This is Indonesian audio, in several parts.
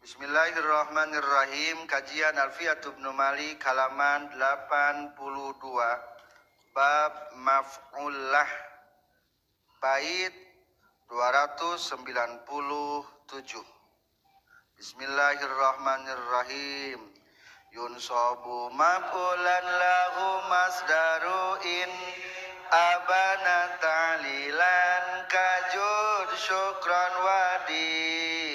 Bismillahirrahmanirrahim. Kajian Alfiatul Ibnu Malik halaman 82. Bab maf'ullah. Bait 297. Bismillahirrahmanirrahim. Yunsabu maf'ulan lahu masdaru in abana ta'lilan kajud syukran wadin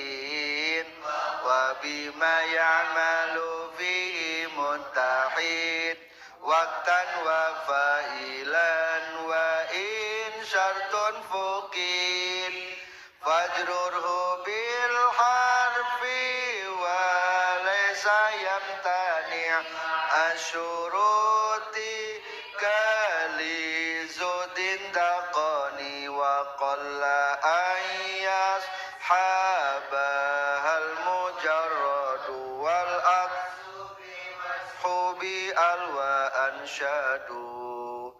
wa bima ya'malu fihi muttahid waqtan wa fa'ilan wa in syartun fuqid fajrurhu bil harfi wa laysa yamtani' asyuruti kali zudin daqani wa qalla ayyas habahal mujarradu wal hubi alwa anshadu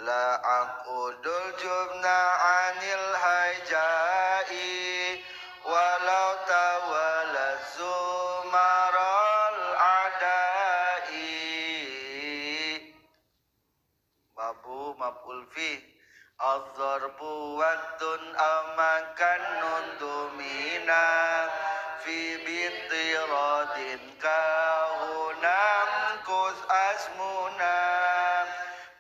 la aqudul jubna anil hajai walau tawala zumaral adai. Babu maf'ul fi az-zarbu waktun amakan nundumina fi bitiradin kahunam kus asmuna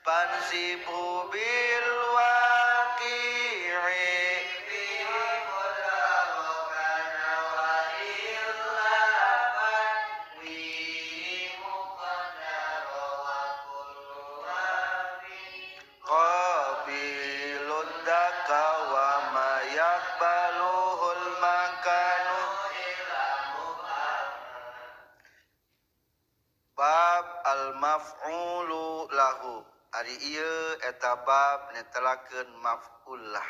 pansibhu bil waqi'i qabilun daka wa ma yakbaluhul makanu. Bab al-maf'ulu lahu. Ari ieu eta bab netelakeun maf'ullah.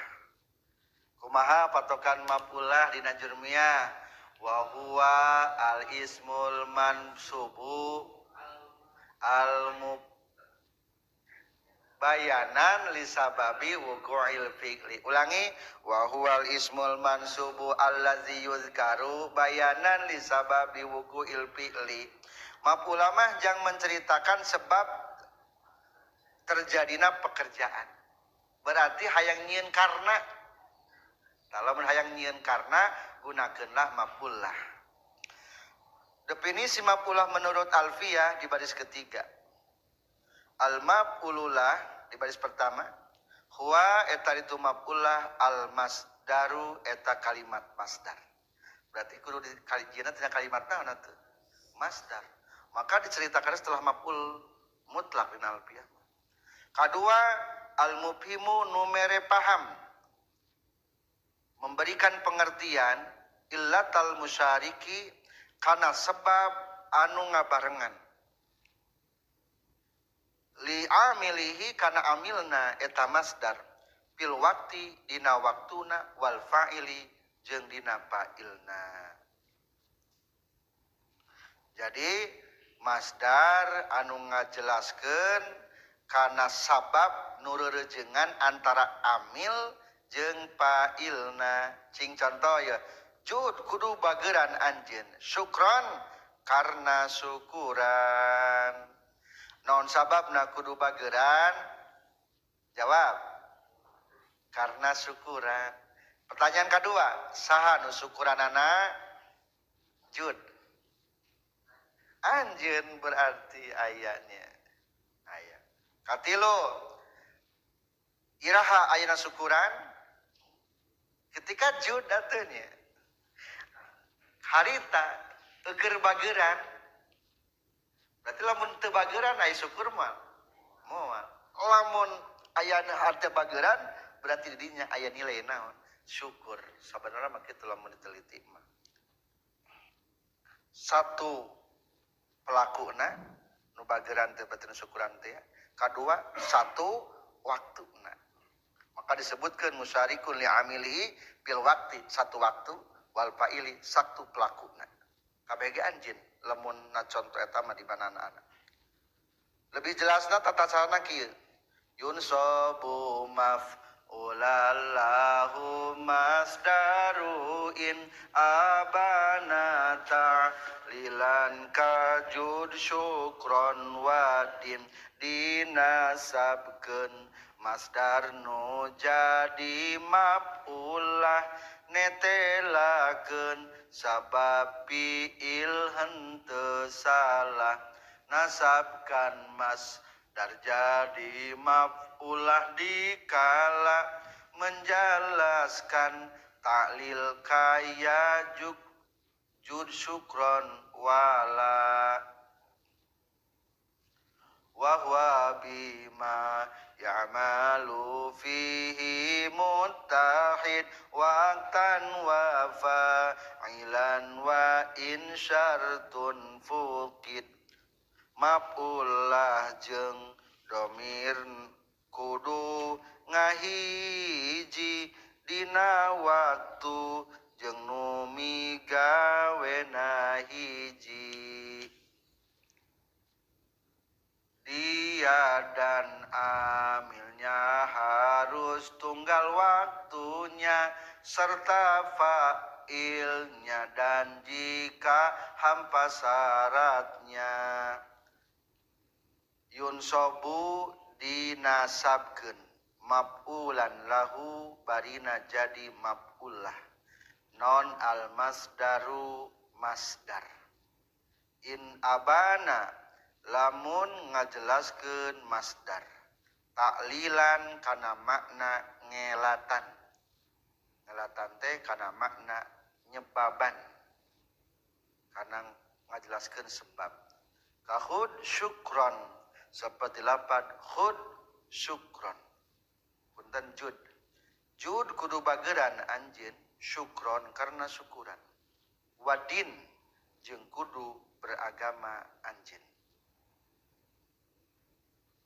Kumaha patokan maf'ullah dina jurmiyah? Wa huwa al-ismul mansubu bayanan li sababi wuqu'il fi'li. Ulangi, wa huwal ismul mansubu allazi yuzkaru bayanan li sababi wuqu'il fi'li. Maf'ul mah jang menceritakan sebab terjadina pekerjaan. Berarti hayang nyieun karna. Lamun hayang nyieun karna gunakeunlah maf'ullah. Definisi maf'ullah menurut Alfiyah di baris ketiga. Al-maf'ululah di baris pertama, huwa eta itu maf'ullah al-masdaru eta kalimat masdar. Berarti kudu di kalijieuna tina kalimat naon atuh? Masdar. Maka diceritakan setelah maf'ul mutlak di Alfiyah. Kedua, al-mufhimu numere paham. Memberikan pengertian illatal musyariki kana sebab anu ngabarengan. Li amilihi kana amilna eta masdar bil waqti dina waktuna wal fa'ili jeung dina fa'ilna. Jadi masdar anu ngajelaskeun kana sabab nu reurejengan antara amil jeung fa'ilna. Cing contoh ya, jud kudu bageuran anjeun, syukron karna syukuran. Naon sababna kudu bageuran? Jawab, karena syukuran. Pertanyaan kedua, saha nu syukuranana? Jud. Anjeun berarti ayanya. Aya. Katilu, iraha ayana syukuran? Ketika jud dateunya. Harita eukeur bageuran. Berarti lamun teu bageuran aya syukur mah moal. Lamun aya harta bageuran berarti di dinya aya nilai naon? Syukur. Sabenerna mah kitu lamun diteliti mah. Satu pelakuna nu bageuran teh berarti syukuran teh. Kadua, satu waktuna. Maka disebutkeun musyarikun li amilihi bil waqti, satu waktu, wal fa'ili satu pelakuna. Kabeh ge anjeun lamun na contoh eta mah di manana. Lebih jelasna tata carana kieu. Yunsabu maf ulallahu masdaru in abana ta'lilan kajud syukron wadin dinasabkeun masdar nu jadi maf'ulah netelakeun sabab fi'il henteu salah nasabkan masdar jadi maf'ulah dikala menjelaskan taklil kaya jud syukron wala wa huwa bima ya'malu fihi muttahid waqtan wa fa'ilan wa in syartun fuqid maf'ulah jeung domir kudu ngahiji dina waktu jeung nu migawena hiji dia dan amilnya harus tunggal waktunya serta fa'ilnya dan jika hampa syaratnya yunsobu dinasabkeun maf'ulan lahu barina jadi maf'ulah non al masdaru masdar in abana lamun ngajelaskeun masdar taklilan kana makna ngelatan teh kana makna nyebaban kana ngajelaskeun sebab kahud syukron seperti lapad khud syukron punten jud kudu bageran anjeun syukron karena syukuran wadin jeung kudu beragama anjeun.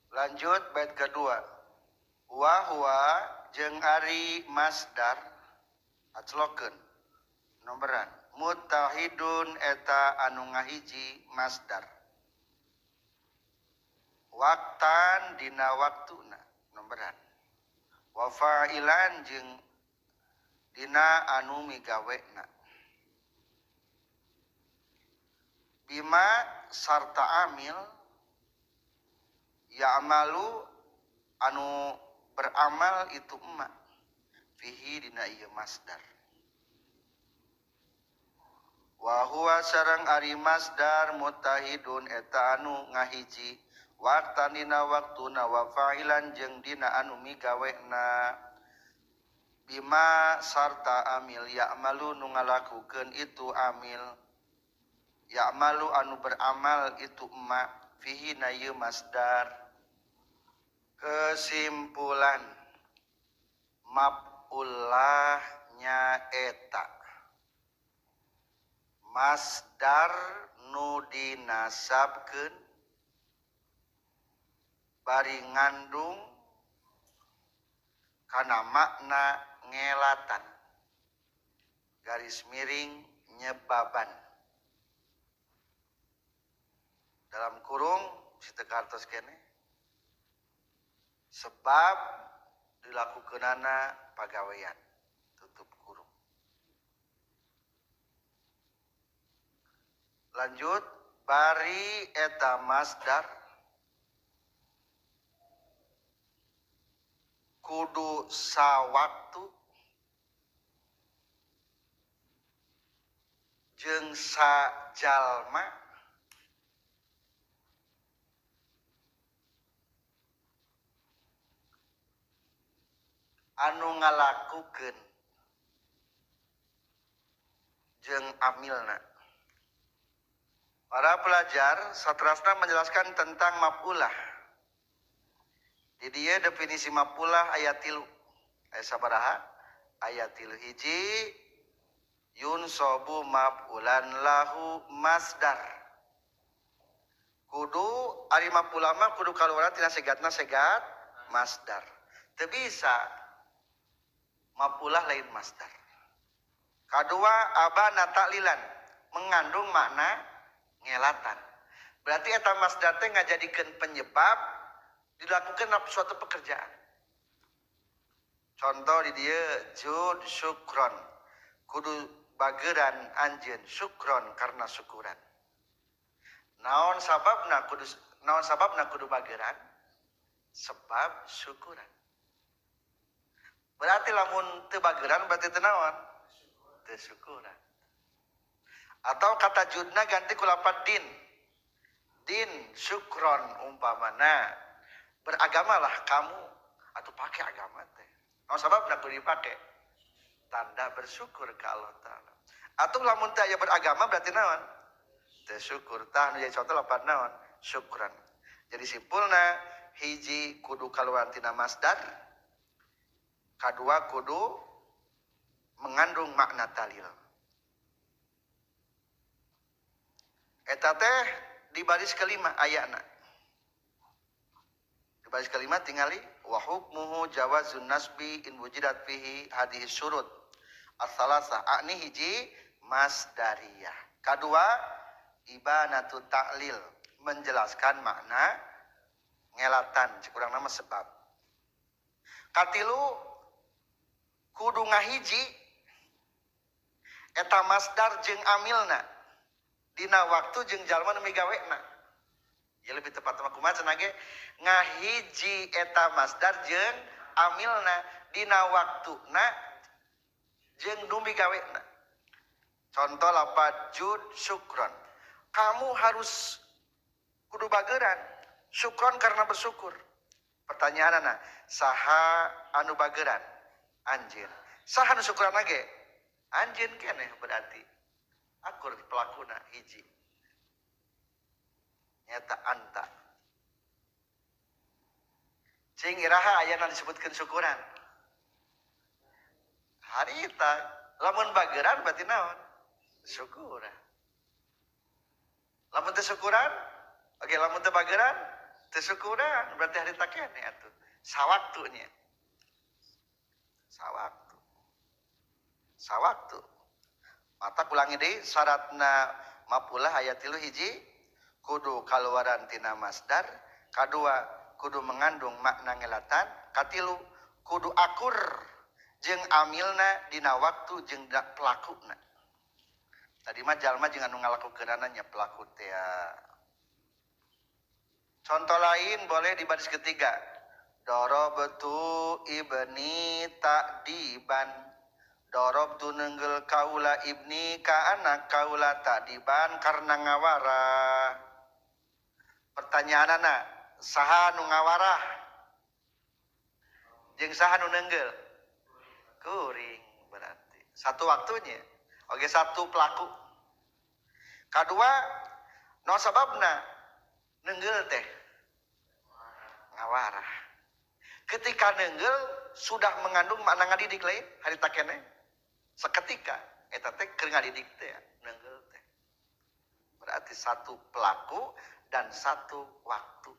Lanjut bait kedua. Wa huwa jeung ari masdar aclokeun nomberan muttahidun eta anu ngahiji masdar. Waktan dina waktuna nomberan. Wa fa'ilan jeung dina anu migawena. Bima sarta amil ya'malu anu beramal itu emak fihi dina ieu masdar wa huwa sareng ari masdar muttahidun eta anu ngahiji waktan dina waktuna wa fa'ilan jeung dina anu migawena bima sarta amil ya'malu nu ngalakukeun itu amil ya'malu anu beramal itu emak fihi na ieu masdar. Kesimpulan maf'ulah nyaeta masdar nu dinasabkeun bari ngandung kana makna ngelatan garis miring nyebaban dalam kurung sitekartos kene sebab dilakukeunana pagawean tutup kurung. Lanjut bari eta masdar kudu sawaktu jeung sajalma anu ngalakukeun jeung amilna. Para pelajar satrasna menjelaskan tentang maf'ulah. Di dieu definisi maf'ulah aya 3. Aya sabaraha? Aya 3 hiji yunsobu maf'ulan lahu masdar. Kudu ari maf'ulah mah kudu kaluaran tina segatna segat masdar. Teu bisa maf'ulah lain masdar. Kadua abana taklilan mengandung makna ngelatan. Berarti eta masdar teh ngajadikeun penyebab dilakukan suatu pekerjaan. Contoh di dia jud syukron. Kudu bageran anjeun syukron karena syukuran. Naon sababna kudu bageran? Sebab syukuran. Berarti lamun teu bageran berarti teu naon? Teu syukuran. Atau kata judna ganti ku lafaz din. Din syukron umpamana beragamalah kamu atau pakai agama teh. Naon sababna kudu dipake? Tanda bersyukur ke Allah Ta'ala. Atau lamun teu aya beragama berarti naon? Teu syukur. Tah nu jadi contoh lafaz naon? Syukran. Jadi simpulna hiji kudu kaluar tina masdar, kadua kudu mengandung makna talil. Eta teh di baris kelima ayana. Di baris kelima tingali wa hukmuhu jawazun nasbi in wujidat fihi hadhihi syurut. As-salasah akni hiji masdariyah. Kadua ibanatu ta'lil menjelaskan makna ngelatan kurang nama sebab. Katilu kudu ngahiji eta masdar jeung amilna dina waktu jeung jalma nu migawena. Ya lebih tepat mah kumaha cenah ge ngahiji eta masdar jeung amilna dina waktuna jeung nu migawena. Contoh lafaz jud syukron. Kamu harus kudu bageran syukron karena bersyukur. Pertanyaanna saha anu bageran? Anjeun. Saha anu syukran ge? Anjeun keneh berarti. Akur pelakuna hiji. Nyata anta. Cing iraha ayana disebutkeun syukuran. Harita lamun bageran berarti naon? Syukuran. Lamun teu syukuran? Oke, lamun teu bageran, teu syukuran berarti harita keneh atuh. Sawaktunya. Sawaktu. Mata ulangi deui syaratna mapulah aya 3 hiji kudu kaluaran tina masdar, kadua kudu mengandung makna ngelatan, katilu kudu akur jeung amilna dina waktu jeung pelakuna. Tadi mah jalma jeung anu ngalakukeunana nya pelaku teh. Contoh lain boleh di baris ketiga. Darabtu ibni ta'diban. Darabtu nenggel kaula ibni ka anak kaula ta'diban karena ngawarah. Pertanyaanana, saha nu ngawarah? Jeung saha nu nenggel? Kuring berarti. Satu waktunya. Oke, satu pelaku. Kadua, no sababna nenggel teh ngawarah. Ketika nenggel sudah mengandung makna ngadidik lain harita keneh. Seketika eta teh keur ngadidik teh nenggel teh. Berarti satu pelaku dan satu waktu.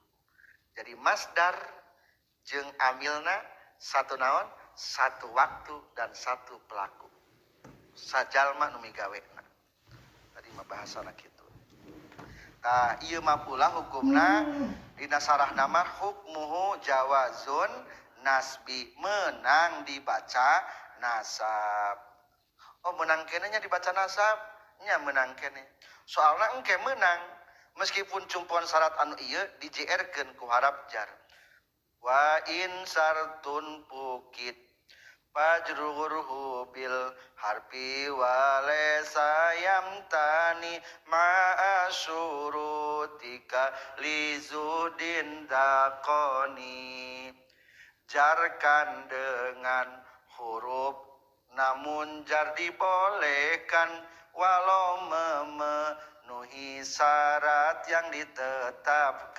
Jadi masdar jeung amilna satu naon? Satu waktu dan satu pelaku. Sajalma nu migawena. Tadi mah bahasana kitu. Tah ieu mah pula hukumna dina sarah nama hukmuhu jawazun nasbi menang dibaca nasab. Oh menang keneh nya dibaca nasab? Nya menang keneh. Soalna engke menang meskipun cumpuan syarat anu ieu dijrkeun ku harap jar. Wa in sartun pukit fajruhu bil harfi wa laysa yamtani ma'asyurutika lizudin daqoni. Jarkan dengan huruf namun jar dibolehkan walau memenuhi syarat yang ditetapkan.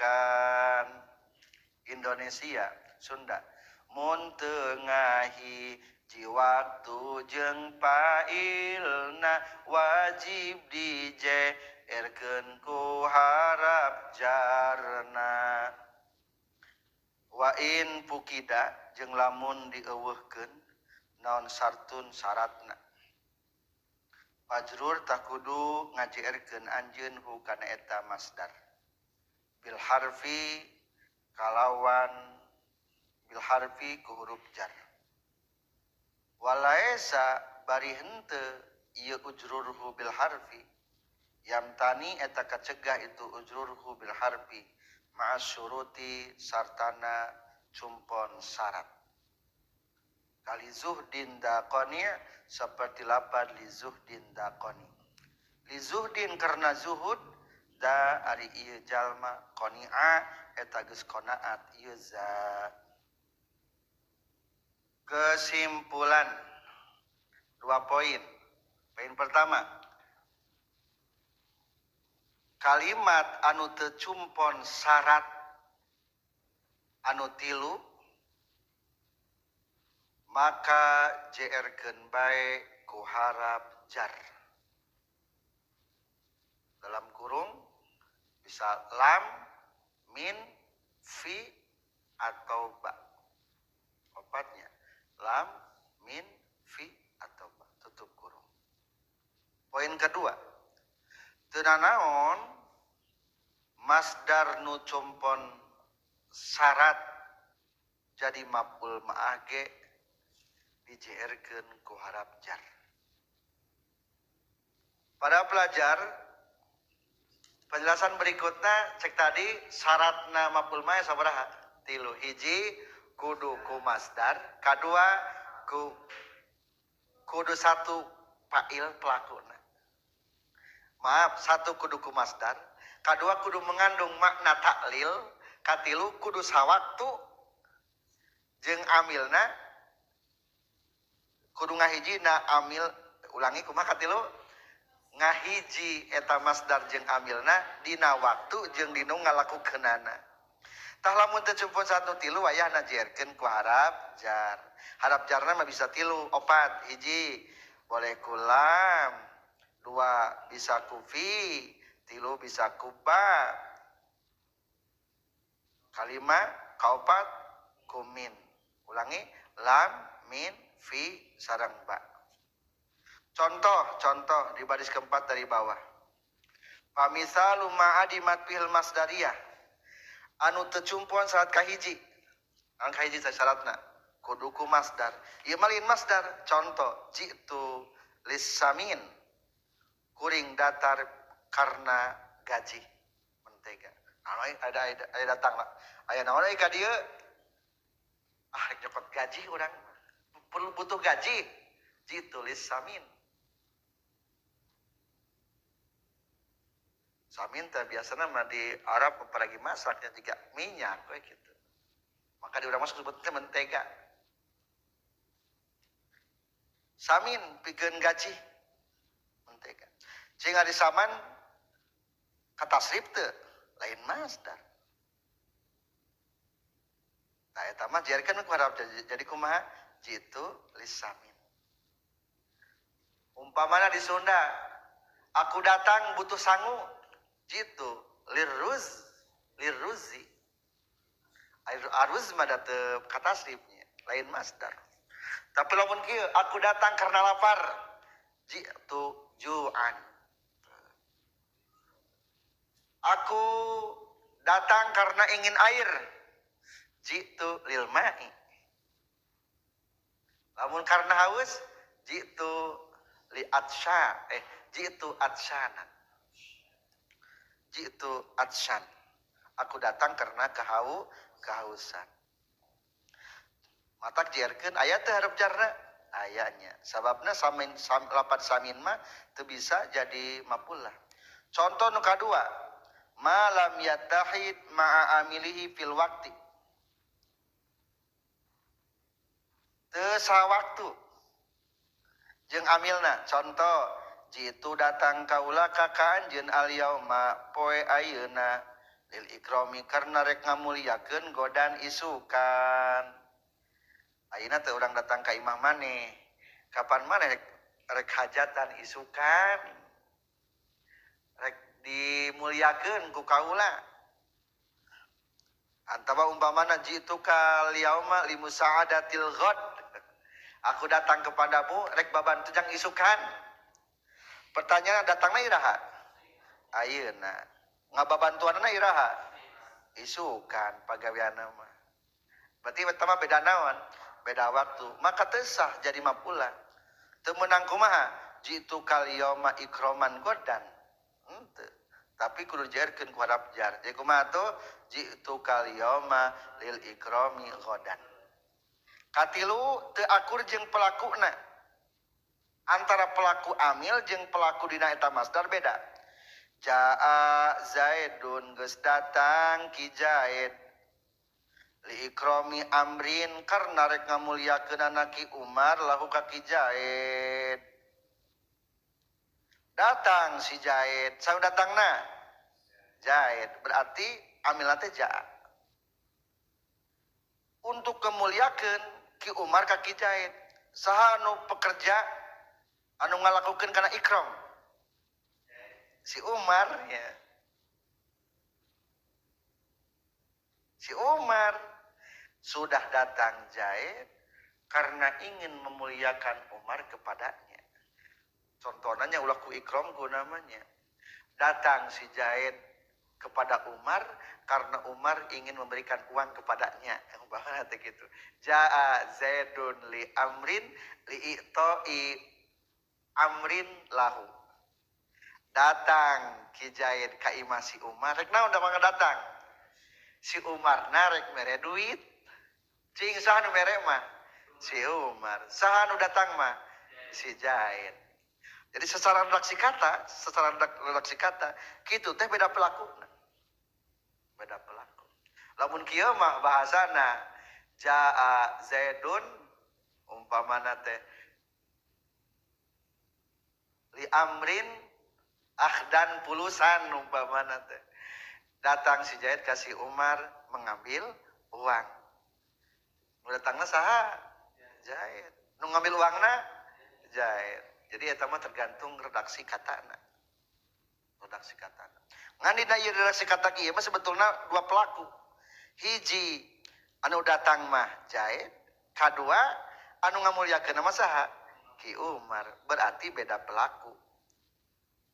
Indonesia, Sunda. Mun teu ngahiji waktu jeung pailna wajib dijerkeun ku harap jarna. Wa in pukida jeung lamun dieuweuhkeun naon sartun syaratna. Majrur takudu ngajerkeun anjeun hu kana eta masdar. Bil harfi kalawan bil harfi ku huruf jar. walaesa bari henteu ieu ujrurhu bil harfi yamtani eta kacegah itu ujrurhu bil harfi ma'as syuruti sartana cumpon syarat kali zuhdin daqani seperti lapad li zuhdin daqani li zuhdin karena zuhud da ari ieu jalma qani'a eta geus qanaat ieu za. Kesimpulan 2 poin. Poin pertama, kalimat anu teu cumpon syarat anu tilu maka jerkeun bae ku harap jar. Dalam kurung bisa lam, min, fi atau ba. Opatnya lam, min, fi atau ba. Tutup kurung. Poin kedua, teu nanaon masdar nu cumpon syarat jadi maf'ul ma'ah ge dijeerkeun ku harap jar. Para pelajar, penjelasan berikutnya cek tadi syaratna maf'ul ma'ah sabaraha? 3. Hiji kudu ku masdar, kadua kudu 1 fa'il pelakuna. Maaf, 1 kudu ku masdar, kadua kudu mengandung makna taklil, katilu kudu sawaktu jeung amilna kudu ngahiji na amil ulangi kumaha katilu ngahiji eta masdar jeung amilna dina waktu jeung dinu ngalakukeunana. Tah lamun teu cumpun 1 tilu aya najerkeun ku harap jar. Harap jarna mah bisa tilu, 4. Hiji boleh ku lam, 2 bisa ku fi, 3 bisa ku ba. Kalima kaopat ku min. Ulangi lam, min, fi sareng ba. Contoh di baris keempat dari bawah. Pamisalu ma'adimat fil masdariyah anu teu cumpon syarat kahiji. Anu kahiji syaratna kudu ku masdar. Ieu malin masdar. Contoh jitu lisamin kuring datar karena gaji mentega. Ada datang lah. Aya naon euy ka dieu? Rek nyokot gaji urang. Perlu butuh gaji. Jitu lisamin. Samin teh biasana mah di Arab apalagi masaknya juga minyak kayak gitu. Maka di urang masuk sebutnya mentega. Samin pikeun gaji mentega. Sehingga di saman kata tasrif teu lain masdar. Nah eta mah jarikeun ku harap jadi kumaha? Jitu lisamin. Umpamana di Sunda, aku datang butuh sangu. Jitu lirruzi. Aruz mah da teu katasrifnya, lain masdar. Tapi lamun kieu aku datang karena lapar. Jitu ju'an. Aku datang karena ingin air. Jitu lil ma'i. Lamun karena haus, jitu li atsya. Jitu atsyana. Jitu atsyan. Aku datang karena kehausan. Matak jiarkeun aya teh hareup jarna? Ayanya. Sababna samin lapan samin mah teu bisa jadi maf'ul. Contoh nu kadua, malam yattahid ma'a amilihi fil waqti. Teu sawaktu jeung amilna. Contoh jitu datang kaula ka anjeun al yauma poe ayeuna lil ikrami karena rek ngamulyakeun godan isukan. Ayeuna teh urang datang ka imah maneh. Kapan maneh rek hajatan isukan. Rek dimulyakeun ku kaula. Antara umpamana jitu kal yauma limusaadatil ghad. Aku datang kepadamu rek babantu jang isukan. Pertanyaan datangna iraha? Ayeuna. Ngababantuanna iraha? Isukan pagaweanna mah. Berarti pertama beda naon? beda waktu maka tesah jadi mapula temenang kumaha jitu kaliyoma ikroman godan tapi kudu jerkeun ku harap jar jadi kumaha tuh jitu kaliyoma lil ikromi godan katilu teu akur jeung pelakuna antara pelaku amil jeung pelaku dina eta masdar beda jaa zaidun geus datang ki zaid li ikromi amrin karena rek ngamuliakeun anaki Umar lahu ka ki zaid datang si zaid saeu datangna zaid berarti amilna teh jaa untuk kemuliakeun ki Umar ka ki zaid saha anu pekerja anu ngalakukeun kana ikram si Umar ya si Umar sudah datang Zaid karena ingin memuliakan Umar kepadanya contohnya ulah ku ikram ku namanya datang si Zaid kepada Umar karena Umar ingin memberikan uang kepadanya bahkan hati gitu jaa Zaidun li amrin li i'ta'i amrin lahu datang ki Zaid ka imah si Umar rek naon da mangga datang si Umar narek mere duit cing saha nu mere mah si Umar saha nu datang mah si Zaid jadi secara redaksi kata kitu teh beda pelakuna beda pelaku lamun kieu mah bahasana jaa Zaidun umpamana teh li amrin akhdan pulusan umpamana teh datang si Zaid kasih Umar mengambil uang nu datangna saha Zaid nu ngambil uangna Zaid jadi eta mah tergantung redaksi katana ngan dina ieu redaksi kata kieu mah sebetulna dua pelaku hiji anu datang mah Zaid kadua anu ngamuliakeun mah saha ki Umar berarti beda pelaku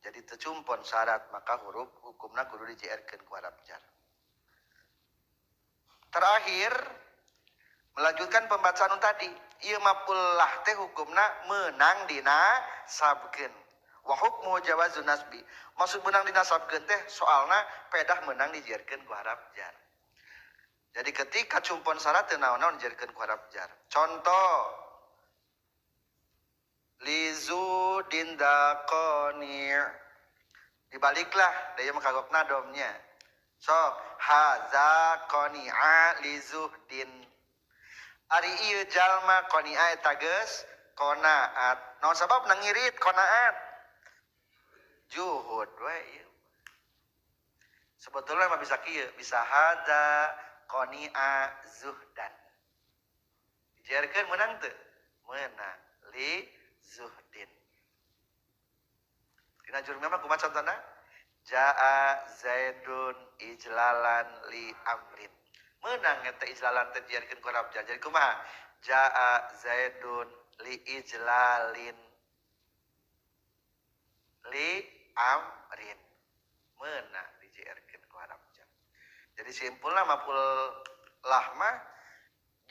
jadi tercumpon syarat maka huruf hukumna kudu dijieurkeun ku harap jar terakhir melanjutkan pembacaan tadi ieu mapullah teh hukumna menang dina sabkeun wa hukmu jawazun nasbi maksud menang dina sabkeun teh soalna pedah menang dijieurkeun ku harap jar jadi ketika cumpon syarat teu naon-naon dijieurkeun ku harap jar contoh lizu dindaqani dibaliklah daya makagokna domnya sok haza qani'a lizuhdin ari ieu jalma qani'a eta geus qanaat naon sabab nangirit qanaat juhud we ieu sebetulnya mah bisa kieu bisa haza qani'a zuhdan dijieurkeun menang teu meunang li zuhdin dina jurumna mah kumaha contohna jaa zaidun ijlalan li amrin meunang eta ijlalan teh dijieurkeun ku harap jar jadi kumaha jaa zaidun li ijlalin li amrin meunang dijieurkeun ku harap jar jadi simpulna mapul lahmah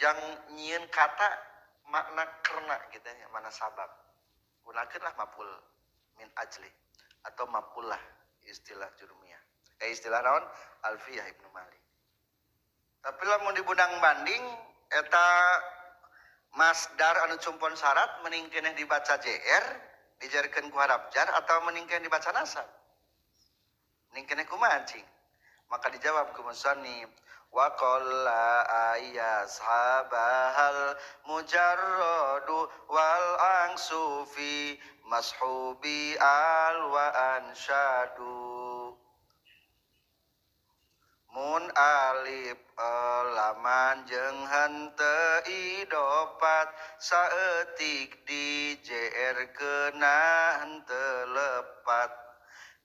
yang nyieun kata makna karena gitu ya mana sabab gunakanlah maful min ajli atau mafullah istilah jurumiyah istilah naon alfiyah Ibnu Malik tapi lamun dibundang banding eta masdar anu cumpon syarat mending keneh dibaca JR dijarkeun ku harap jar atau mending keneh dibaca nasab mending keneh kumaha cing maka dijawab ku musannif wa qalla ayashabahal mujarradu wal angsufi mashubi al wa ansyadu mun alif laman jeung henteu idopat saeutik di JR keuna henteu lepat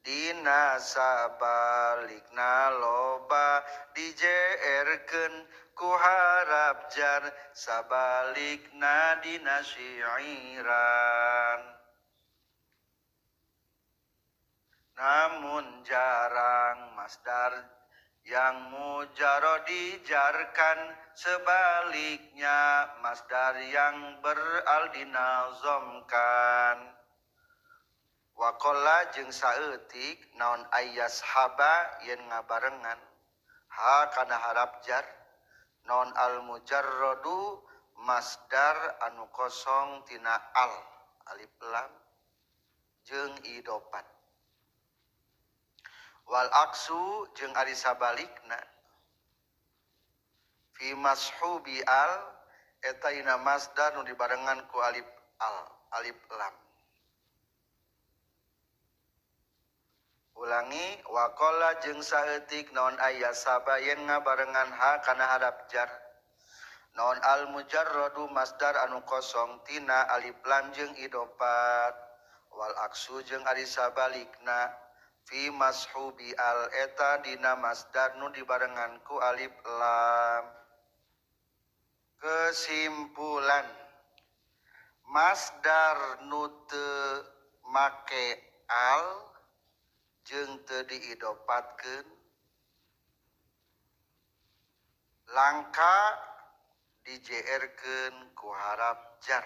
dina sabalikna loba dijeerkeun ku harap jar sabalikna dina syi'iran namun jarang masdar yang mujarrad dijarkan, sebaliknya masdar yang beral dinazomkan. Waqala jeung saeutik naon ayyashaba yen ngabarengan ha kana harap jar naon al mujarradu masdar anu kosong tina al alif lam jeung idopat. Wal aksu jeung ari sabalikna fi mashubi al eta ina masdar nu dibarengan ku alif alif lam. Ulangi, waqala jeung saeutik naon aya sabayen ngabarengan ha kana harap jar naon al mujarradu masdar anu kosong tina alif lam jeung idopat. Wal aksu jeung ari sabalikna fi mashubi al eta dina masdar nu dibarengan ku alif lam. Kesimpulan, masdar nu teu make al jeung teu diidopatkeun langka dijeerkeun ku harap jar.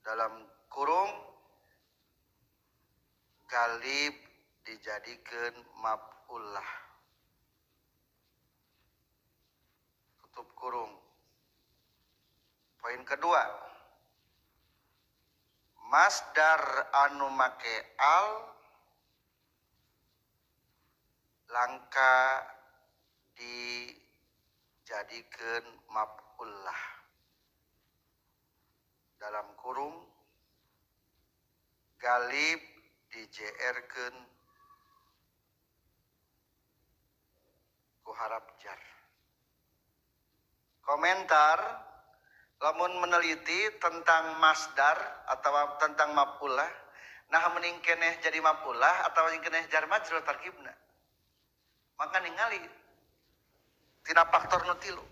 Dalam kurung galib dijadikeun maf'ulah. Tutup kurung. Poin kedua, masdar anu make al langka dijadikeun maf'ulah. Dalam kurung galib dijeerkeun ku harap jar. Komentar, lamun meneliti tentang masdar atau tentang maf'ulah, nah mending keneh jadi maf'ulah atau mending keneh jar majrur tarkibna. Maka ningali tina faktor nu tilu.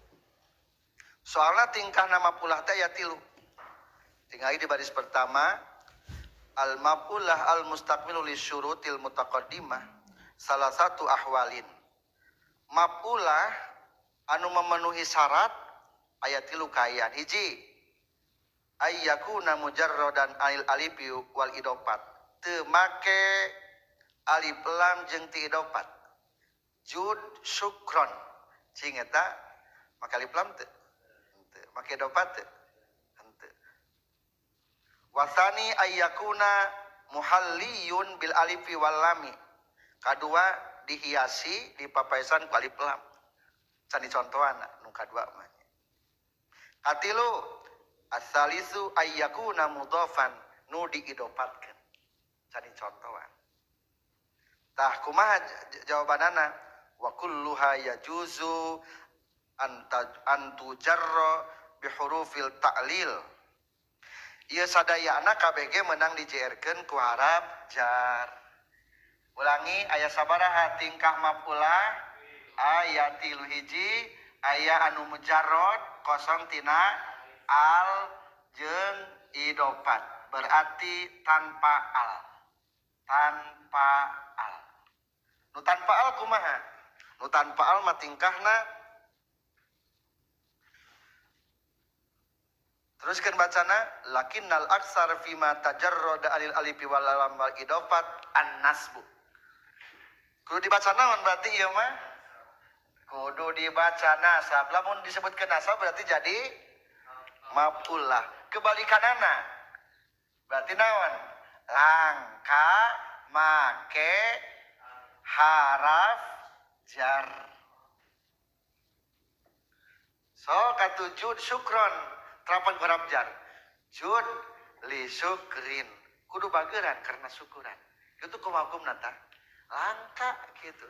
Soalna tingkahna maf'ulah teh aya tilu. Tinggali di baris pertama, al maf'ulah al mustaqbilu li syurutil mutaqaddimah salah satu ahwalin. Maf'ulah anu memenuhi syarat ayat tilu kayan. Hiji, ayyakuna mujarradan anil alifi wal idopat, teu make alif lam jeung ti idopat. Jud syukron cing eta make alif lam teu, henteu make idopat teu, henteu. Wasani ayyakuna muhalliyun bil alifi wal lami, kadua dihiasi dipapaesan ku alif lam. Can dicontohana nu kadua mah. Katilu as-salisu ayyakuna mudhafan nu diidopatkeun. Can dicontohan. Tah kumaha jawabanana? Wa kulluha yajuzu an tujarra bi hurufil ta'lil. Ieu sadayana KBG menang dijeerkeun ku harap jar. Ulangi, aya sabaraha tingkah maf'ulah? Aya tilu. Hiji, aya anu mujarrad kosong tina al jeung idopat, berarti tanpa al. Tanpa al. Nu tanpa al kumaha? Nu tanpa al mah tingkahna teruskeun bacana lakinnal aksar fima tajarrada alil alifi wal lam wal idofat an-nasbu. Kudu dibaca naon berarti ieu mah? Kudu dibaca nasab. Lamun disebutkeun nasab berarti jadi maf'ulah. Kebalikanana berarti naon? Langka make haraf jar. So katujud syukron terapan harap jar. Jud li syukrin. Kudu bageuran karena syukuran. Itu kumaha hukumna tah? Langka gitu.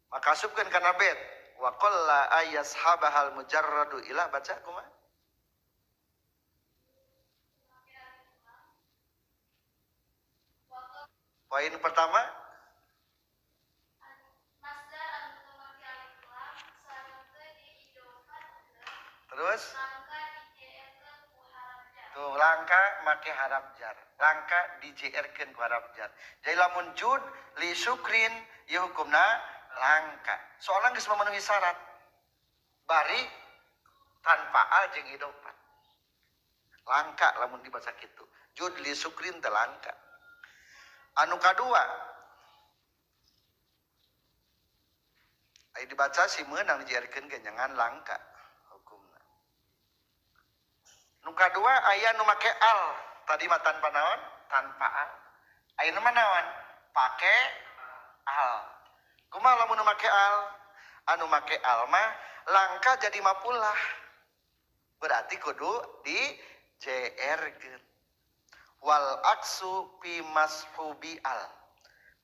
Maka subkan kana bet wa qalla ayashabahal mujarradu ila baca kumaha? Poin pertama terus tuh langka make make harap jar. Langka dijerkeun ku harap jar. Jadi lamun jud li syukrin ieu hukumna langka. Soalnya geus memenuhi syarat. Bari tanpa al jeung idofah. Langka lamun dibaca kitu. Jud li syukrin teh langka. Anu kadua ai dibaca si meunang dijerkeun ge jangan langka hukumna. Nu kadua aya nu make al. Tadi mah tanpa naon? Tanpa al. Aya nu naon? Pake al. Kumaha lamun nu make al? Anu make al mah langka jadi mapulah. Berarti kudu di JR-keun. Wal aksu fi mashubi al.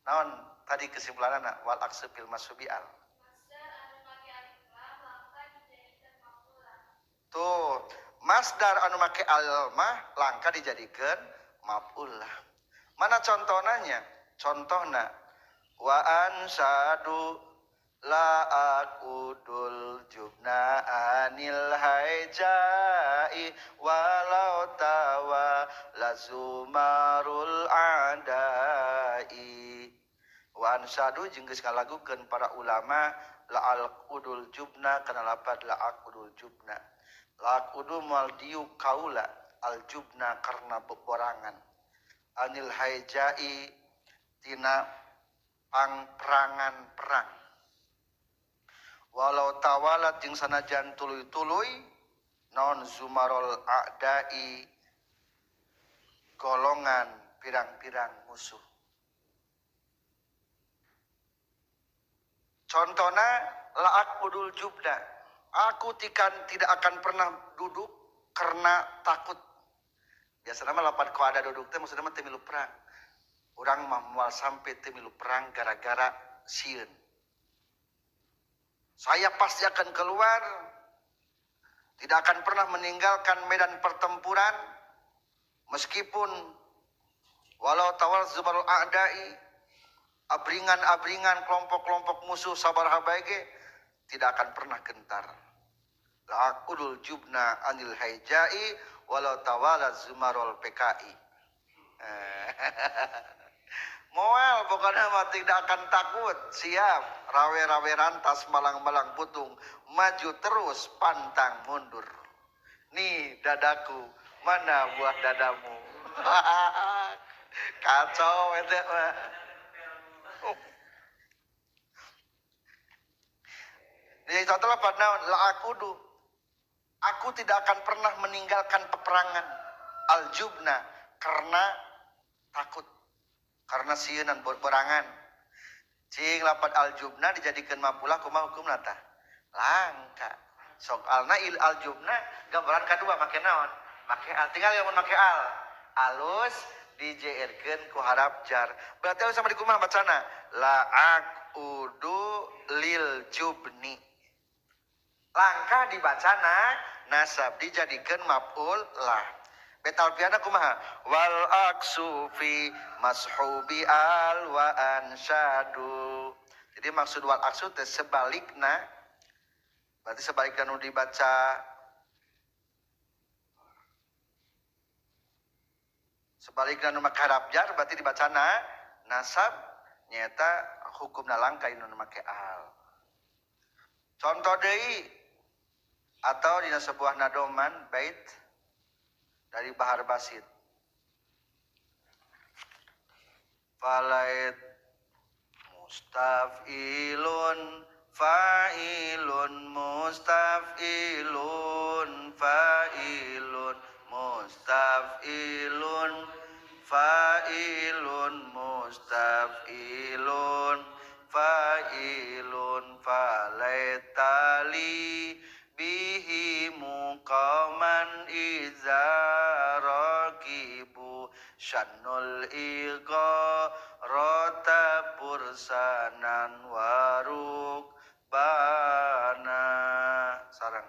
Naon tadi kesimpulanna wal aksu fil mashubi al. Tuh, masdar anu make al mah langka dijadikeun maf'ulah. Mana contohnya? Contohna wa ansadu la aqudul jubna anil haijai walau tawa lazumarul adai. Wa ansadu jeung geus ngalagukeun para ulama la aqudul jubna kana lapad la aqudul jubna. La aqudu mal diu kaula al jubna karena beberangan. Anil haijai tina pangperangan perang. Walau tawalat jeung sanajan tuluy-tuluy non zumarul a'dai golongan pirang-pirang musuh. Contohna la'ak udul jubna. Aku tidak akan pernah duduk karena takut. Biasanya mah lapan kalau ada duduk teh maksudnya mah teu milu perang. Urang mah moal sampai teu milu perang gara-gara sieun. Saya pasti akan keluar, tidak akan pernah meninggalkan medan pertempuran, meskipun walau tawal zubarul a'dai, abringan-abringan kelompok-kelompok musuh sabaraha bae ge tidak akan pernah gentar. La'aqudul jubna anil haijai walau tawala zumarul PKI. Moal pokoknya mah tidak akan takut, siap rawe-rawe rantas malang-malang putung, maju terus pantang mundur. Nih dadaku, mana buah dadamu? Kacau itu mah. Jadi contohnya pada la'akudu, aku tidak akan pernah meninggalkan peperangan al-jubna karena takut, karena sieunan peperangan. Cing lapan al-jubna dijadikan mapulah kumaha hukumna tah? Langka. Soalna il al-jubna gambaran kedua make naon? Make al. Tinggal yang make al. Alus dijeerkeun ku harap jar. Berarti alus sama di kumaha bacana? La'akudu lil jubni. Langkah dibacana nasab dijadikan maf'ul lah. Betalpiana kumaha? Wal aksu fi mashubi al wa ansyadu. Jadi maksud wal aksu teh sebalikna. Berarti sebalikna nu dibaca sebalikna nu make harap jar berarti dibacana nasab nyata hukumna langka nu make al. Contoh deui atau di sebuah nadoman bait dari Bahar Basit. Falait mustafilun fa'ilun mustafilun fa'ilun mustafilun fa'ilun mustafilun fa'ilun falaitali bihi muqaman iza rakibu syannul iqa rota pursanan waruk bana sarang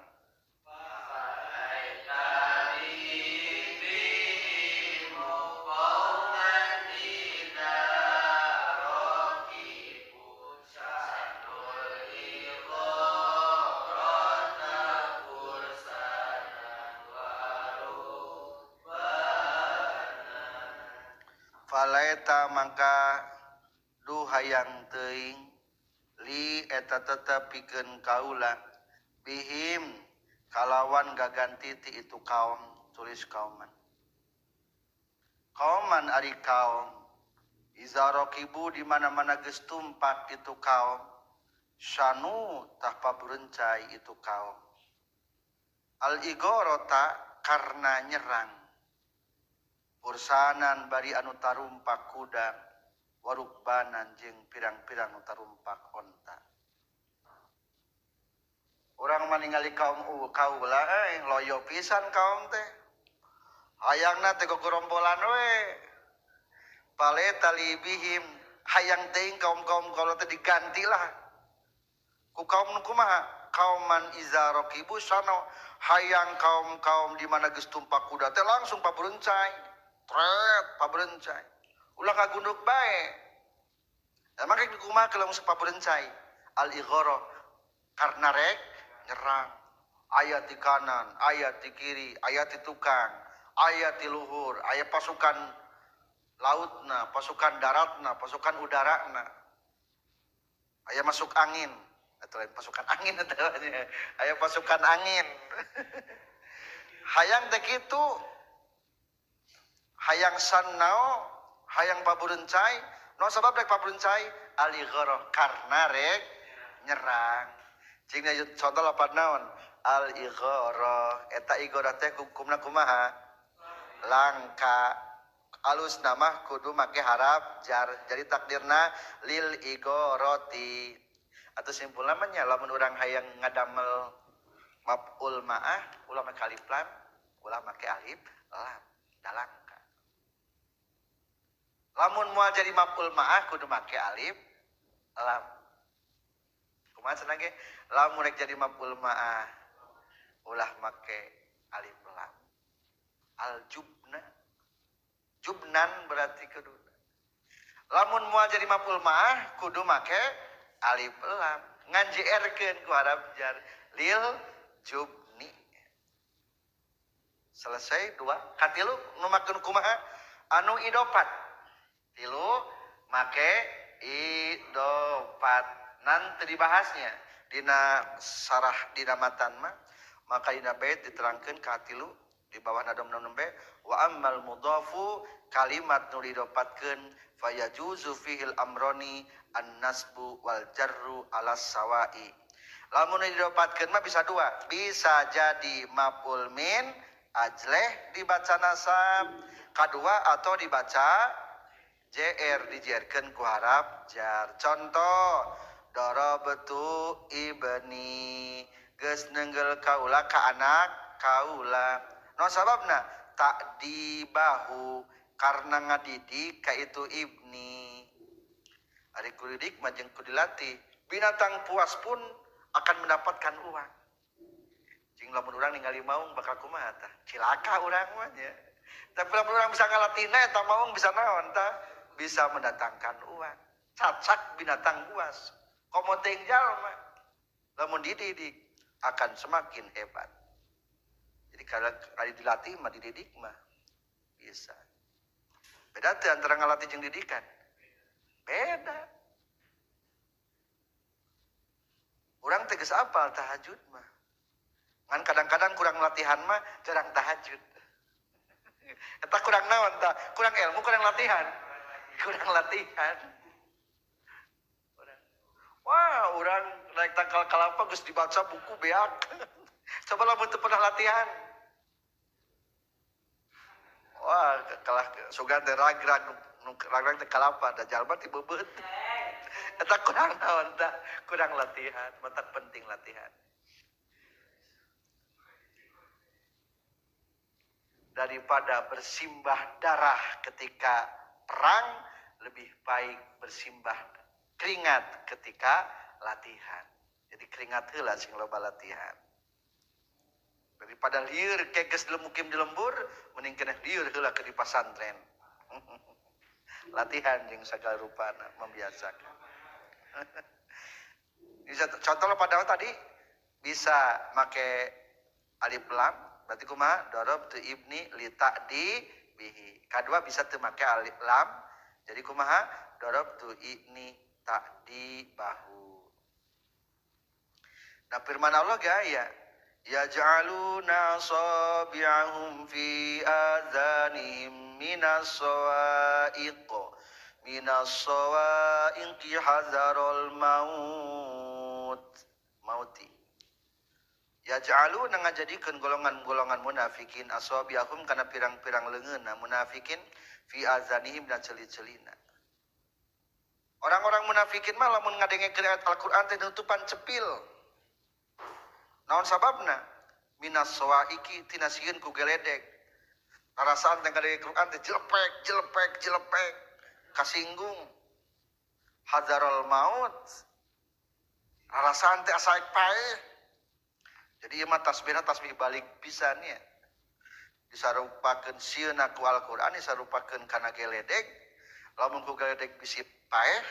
falaeta mangka duh hayang teuing li eta tetep pikeun kaula bihim kalawan gaganti ti itu kaum tulis kauman ari kaum izarokibu di mana-mana geus tumpak itu kaum syanu tah paberencai itu kaum al igorota karena nyerang ursanan bari anu tarumpak kuda warukbanan jeung pirang-pirang anu tarumpak onta urang maningali kaum kaula loyo pisan kaum teh hayangna teh gogorombolan we pale talibihim hayang teuing kaum-kaum kaula teh digantilah ku kaum nu kumaha kauman iza raqibu sano hayang kaum-kaum di mana geus tumpak kuda teh langsung paberencai tret paberencai ulah kagunduk bae da make kumaha keur langsung paberencai al ighara karena rek nyerang aya di kanan aya di kiri aya di tukang aya di luhur aya pasukan lautna pasukan daratna pasukan udarana aya masuk angin atau lain pasukan angin aya pasukan angin hayang teh kitu hayang sannao hayang paburencai no sabab rek paburencai ali ghara karena rek nyerang cingna contoh lapan naon al ighara eta ighara teh hukumna kumaha langka alus nama kudu make harap jar jadi takdirna lil igharati atau simpulna mah nya lamun urang hayang ngadamel maf'ul ma'ah ulah make alif lam ulah make alif lam dalangka lamun moal jadi maf'ul ma'ah kudu make alif lam kumaha cenah ge lamun rek jadi maf'ul ma'ah ulah make alif lam al jubna jubnan berarti kudu lamun moal jadi maf'ul ma'ah kudu make alif lam ngan jerkeun ku harap jar lil jubni selesai dua katilu nu makeun kumaha anu idopat tilu make idopat nanti dibahasnya dina sarah dina matan mah maka dina bait diterangkeun katilu di bawah nadom nombe wa ammal mudhafu kalimat nu didopatkeun fayajuzu fihil amroni an-nasbu wal jarru ala sawai lamun didopatkeun mah bisa dua bisa jadi maf'ul min ajleh dibaca nasab kadua atau dibaca jr dijerkeun ku harap jar contoh darabtu ibni geus neunggel kaula ka anak kaula no sababna tak dibahu karena ngadidik ka itu ibni ari kudidik mah jeung kudilatih binatang puas pun akan mendapatkan uang jeung lamun urang ningali maung bakal kumaha tah cilaka urang mah nya tapi lamun urang bisa ngalatina eta maung bisa naon tah bisa mendatangkan uang cacak binatang puas komo teuing jalma lamun dididik akan semakin hebat jadi kalau dilatih mah dididik mah bisa beda teh antara ngalatih jeung didikan beda urang teh geus apal tahajud mah ngan kadang-kadang kurang latihan mah jarang tahajud eta kurang naon tah kurang ilmu kurang latihan wah urang naik tangkal kalapa geus dibaca buku beak coba lamun teu pernah latihan wah kalah sugan teh ragrag teh kalapa da jalma ti beubeut eta kurang naon tah kurang latihan mata penting latihan daripada bersimbah darah ketika perang lebih baik bersimbah keringat ketika latihan jadi keringat heula sing loba latihan daripada lieur keges mukim di lembur mending keneh lieur heula ke di pasantren latihan jeung sagala rupana membiasakan contoh pada tadi bisa make alif lam berarti kumaha darabtu ibni li ta'di bihi. Kadua bisa teu make alif lam. Jadi kumaha? Darabtu ini ta'di bahu. Nah firman Allah gaya yaj'aluna asabi'ahum fi adhanihim minas sawa'iqi hazarul mauti. Yaj'aluna ngajadikeun golongan-golongan munafikin asabi'ahum kana pirang-pirang leungeunna munafikin fi adhanihim dan celi-celina. Orang-orang munafikin mah lamun ngadengekeun ayat Al-Qur'an teh nutupan cepil. Naon sababna? Minas sawaiki tina sieun ku geledek. Narasaan teh ngadengekeun Qur'an teh jelepek, kasinggung. Hadarul maut. Narasaan teh asa pae. Jadi ieu mah tasbih balik pisan ya. Disarupakeun sieun ku Al-Qur'an disarupakeun kana geledek. Lamun ku geledek bisi paeh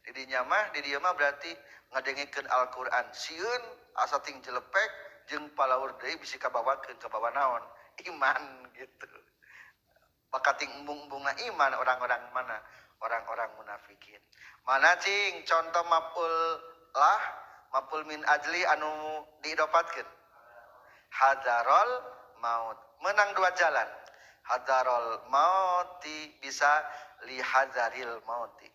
di dieu mah berarti ngadengekeun Al-Qur'an sieun asa ting jelepek jeung palaur deui bisi kabawakeun ka bawah naon iman gitu. Bakating embung-embungna iman orang-orang mana? Orang-orang munafikin. Mana cing contoh maf'ul min ajli anu diidopatkeun? Hadarul maut. Menang dua jalan. Hadarul mauti bisa li hadaril mauti.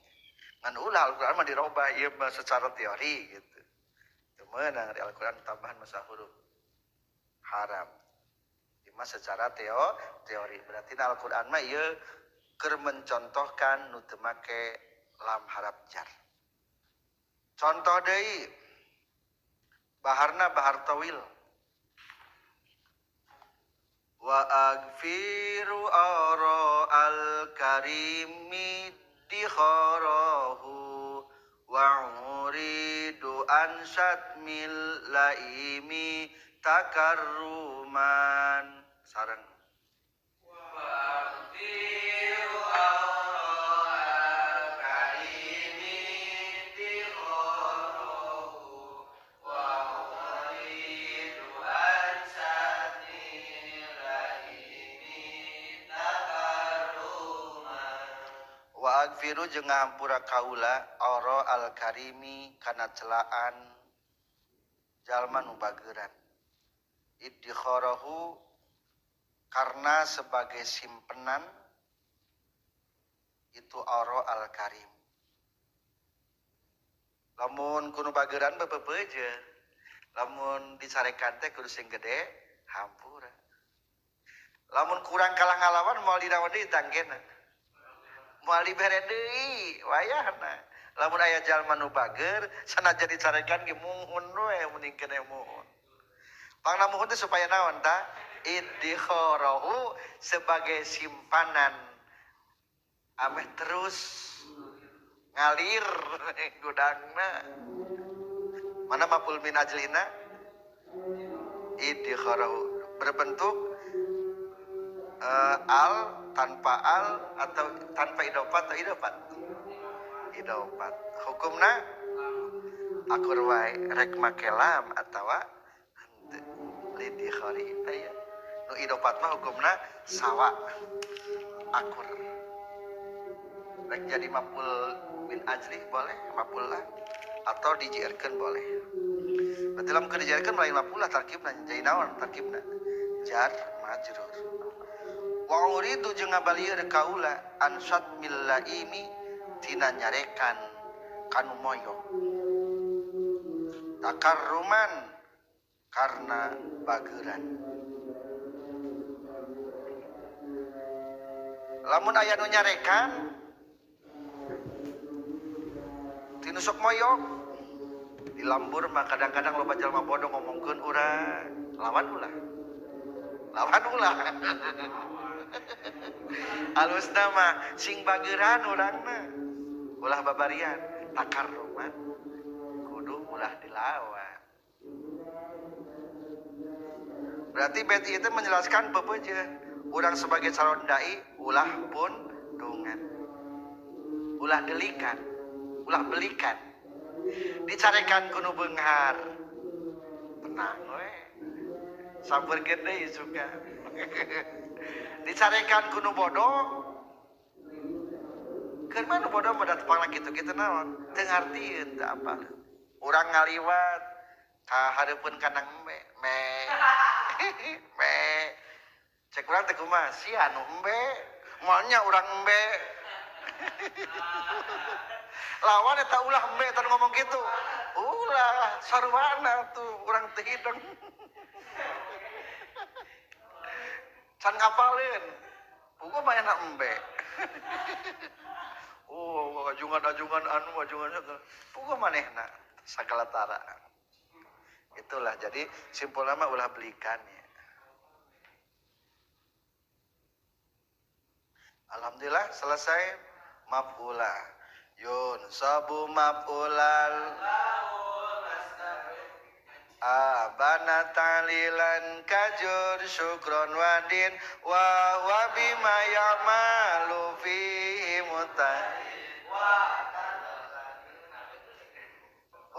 Ngan ulah Al-Qur'an mah dirobah ieu mah secara teori gitu. Teu meunang di Al-Qur'an tambahan masa huruf haram. Ieu mah secara teori. Berarti Al-Qur'an mah ieu keur mencontohkan nu teu make lam harap jar. Contoh deui baharna bahar tawil. Wa agfiru ara al-karimi dikharahu wa uridu ansatmil laimi takarruman sareng agfiru jeung ngahampura kaula ara al-karimi kana celaan jalma nu bageuran iddikharahu karena sebagai simpenan itu ara al-karim. Lamun kudu bageuran bebeujeun lamun disarekan teh kudu sing gede hampura. Lamun kurang kalah ngalawan moal dinaon deui tanggena moal dibere deui wayahna. Lamun aya jalma nu bageur sanajan dicarekan ge muhun we mending kene muhun. Pangna muhun teh supaya naon ta? Iddikharahu sebagai simpanan ameh terus ngalir gudangna. Mana maf'ul min ajlina? Iddikharahu berbentuk al tanpa al atau tanpa idofat atau idopat hukumna akur wae rek make lam atawa lidi khari ya nu idopat mah hukumna sawa akur rek jadi maf'ul min ajli boleh maf'ul lah atau dijierkeun boleh berarti lamun dijierkeun lain maf'ul lah tarkibna jadi naon tarkibna jar majrur wa uridu jeung ngabalieur kaula ansat millaimi tina nyarekan kanu moyo takarruman karena bageuran. Lamun aya nu nyarekan tinu sok moyo di lambur mah kadang-kadang loba jalma bodoh ngomongkeun urang lawan ulah alusna mah sing bageuran urangna ulah babarian takarruman kudu ulah dilawan. Berarti bait itu menjelaskan bebeujeuh urang sebagai calon dai ulah pun dungan ulah delikan ulah belikan dicarekan kudu beunghar tenang we sabar gede suka dicarekan kuno bodoh ke mana bodoh pada tepang gitu kita naon teu ngartieun teu apa urang ngaliwat ka hareupeun kanang embe me cek urang teh kumaha si anu embe moalnya urang embe lawan eta ulah embe teh ngomong gitu ulah sarwana tuh urang teu hideng can ngapaleun puguh mah enak embe oh ajungan ajungannya puguh manehna sagala tara itulah jadi simpulna mah ulah belikan ya. Alhamdulillah selesai maf'ula yun sabu maf'ulal abana talilan kajur syukron wadin wa bima ya'malu fihi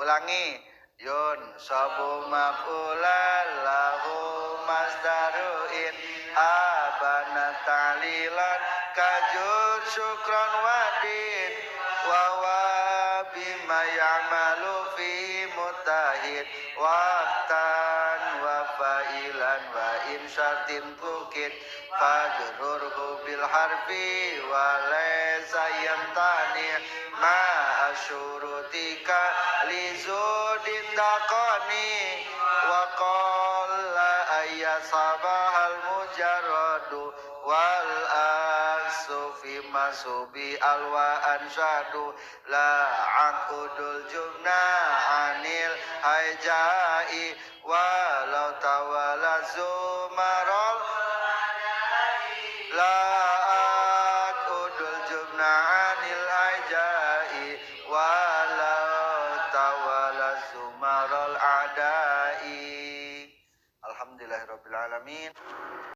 ulangi yun sabu maf'ulal lahu masdaruin abana talilan kajur syukron wadin wa bima ya'malu fi mutahid waqtan wa fa'ilan wa in syartin tukid fajrurhu bil harfi wa laysa yamtani ma asyurutika lizudin daqani wa qalla ayyasabahal mujarradu wal fi masubi alwa ansyadu la aqudul jumna anil haijai walau tawalazu